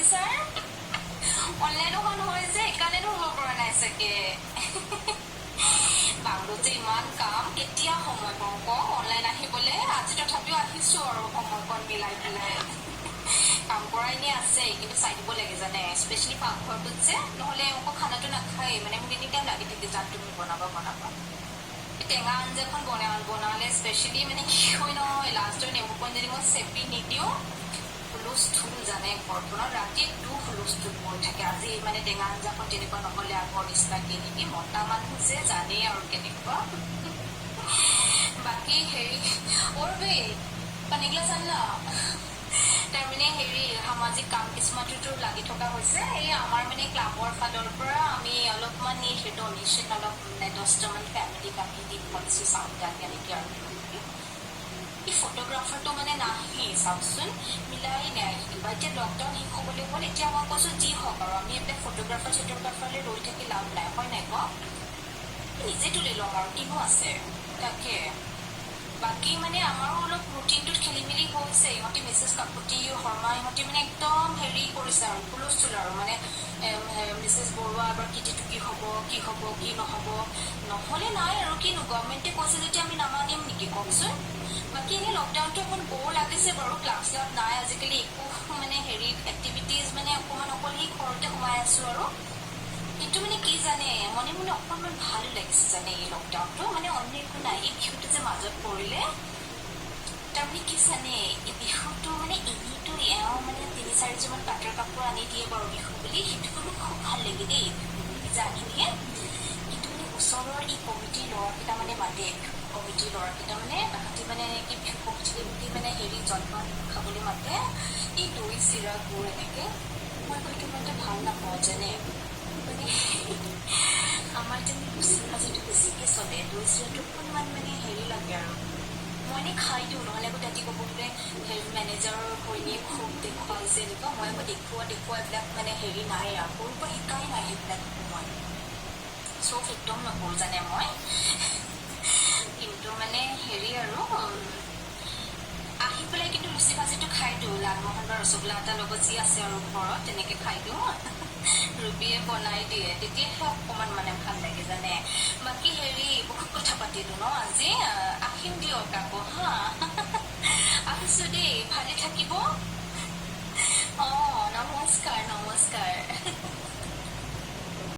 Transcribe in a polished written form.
sir online হোৱা নহয় যে সেইকাৰণেতো হ'ব পৰা নাই চাগে বাংলোত যে ইমান কাম কেতিয়া সময় পাওঁ কওঁ অনলাইন আহিবলৈ আজি তথাপিও আহিছো আৰু সময়কণ মিলাই পেলাই কাম কৰা এনেই আছে কিন্তু চাই দিব লাগে জানে স্পেচিয়েলি পাকঘৰটোত যে নহ'লে আকৌ খানাটো নাখায় মানে মোক এনি টাইম লাগি থাকে যাত তুমি বনাবা টেঙা আঞ্জাখন বনালে স্পেচিয়েলি মানে কি হয় নহয় লাষ্টৰ নেমুকণ যদি মই চেপি নিদিওঁ হুলস্থুল জানে ঘৰখনত ৰাতি হুলস্থুল হৈ থাকে আজি মানে টেঙা আঞ্জাখন তেনেকুৱা নহ'লে আগৰ নিচিনাকে নেকি মতা মানুহ যে জানেই আৰু কেনেকুৱা বাকী হেৰি বে পানী গ্লাছ আনলা তাৰমানে হেৰি সামাজিক কাম কিছুমানতো লাগি থকা হৈছে এই আমাৰ মানে ক্লাবৰ ফালৰ পৰা আমি অলপমান এই ডনেশ্যন অলপ মানে 10টামান ফেমিলিক আমি দিম ভাবিছোঁ চাউণ্ড এনেকৈ আৰু এই ফটোগ্ৰাফাৰটো মানে নাহে চাওকচোন মিলাই নাই কিবা এতিয়া লকডাউন শেষ হ'বলৈ হ'ল এতিয়া মই কৈছোঁ যি হওক আৰু আমি এইবিলাক ফটোগ্ৰাফাৰলৈ ৰৈ থাকি লাভ নাই হয় নাই কওক নিজে তুলি লওঁ আৰু কিনো আছে তাকে বাকী মানে আমাৰো অলপ ৰুটিনটোত খেলি মেলি হৈছে ইহঁতে মিছেছ কাকতি শৰ্মা ইহঁতে মানে একদম হেৰি কৰিছে আৰু হুলস্থুল আৰু মানে মিছেছ বৰুৱা এবাৰ কিটিটো কি হ'ব কি নহ'ব নহ'লে নাই আৰু কিনো গভৰ্ণমেণ্টে কৈছে যেতিয়া আমি নামানিম নেকি কওকচোন বাকী এনেই লকডাউনটো অকণ বৰ লাগিছে বাৰু ক্লাছ নাই আজিকালি একো মানে হেৰি এক্টিভিটিজ মানে অকণমান অকল সেই ঘৰতে সোমাই আছোঁ আৰু কিন্তু মানে কি জানে মনে অকণমান ভাল লাগিছে জানে এই লকডাউনটো মানে অন্য একো নাই এই বিহুটো যে মাজত পৰিলে তাৰমানে কি জানে এই বিহুটো মানে এনেইতো এওঁ মানে 3-4যোৰমান পাটৰ কাপোৰ আনি দিয়ে বাৰু বিহু বুলি সেইটো মোৰ খুব ভাল লাগে দেই বিহু আনি দিয়ে কিন্তু মানে ওচৰৰ এই কমিটিৰ ল'ৰাকেইটা মানে মাতে কমিটিৰ ল'ৰাকেইটা মানে তাহাঁতি মানে কি বিহু কমিটি মানে হেৰি জলপান খাবলৈ মাতে এই দৈ চিৰা গুড় এনেকৈ মই সেইটো মানে ভাল নাপাওঁ যেনে মানে আমাৰ যেন লুচিৰ ভাজিটো বেছিকৈ চলে দৈ চিৰাটো অকণমান মানে হেৰি লাগে আৰু মই এনেই খাই দিওঁ নহ'লে আকৌ তাতি ক'ব বোলে হেৰি মেনেজাৰৰ ভৈনীয়ে খুব দেখুৱাইছে এনেকুৱা মই আকৌ দেখুওৱা এইবিলাক মানে হেৰি নাই আৰু সৰুৰ পৰা শিকাই নাই সেইবিলাক মই চব একদম নকৰোঁ জানে মই কিন্তু মানে হেৰি আৰু আহি পেলাই কিন্তু লুচি ভাজিটো খাই দিওঁ লালমোহন বা ৰসগোল্লা এটাৰ লগত যি আছে আৰু ঘৰত তেনেকৈ খাই দিওঁ ৰুবিয়ে বনাই দিয়ে তেতিয়াহে অকণমান মানে ভাল লাগে জানে বাকী হেৰি বহুত কথা পাতিলোঁ ন আজি আহিম দিয়ক আকৌ হা আহিছোঁ দেই ভালে থাকিব নমস্কাৰ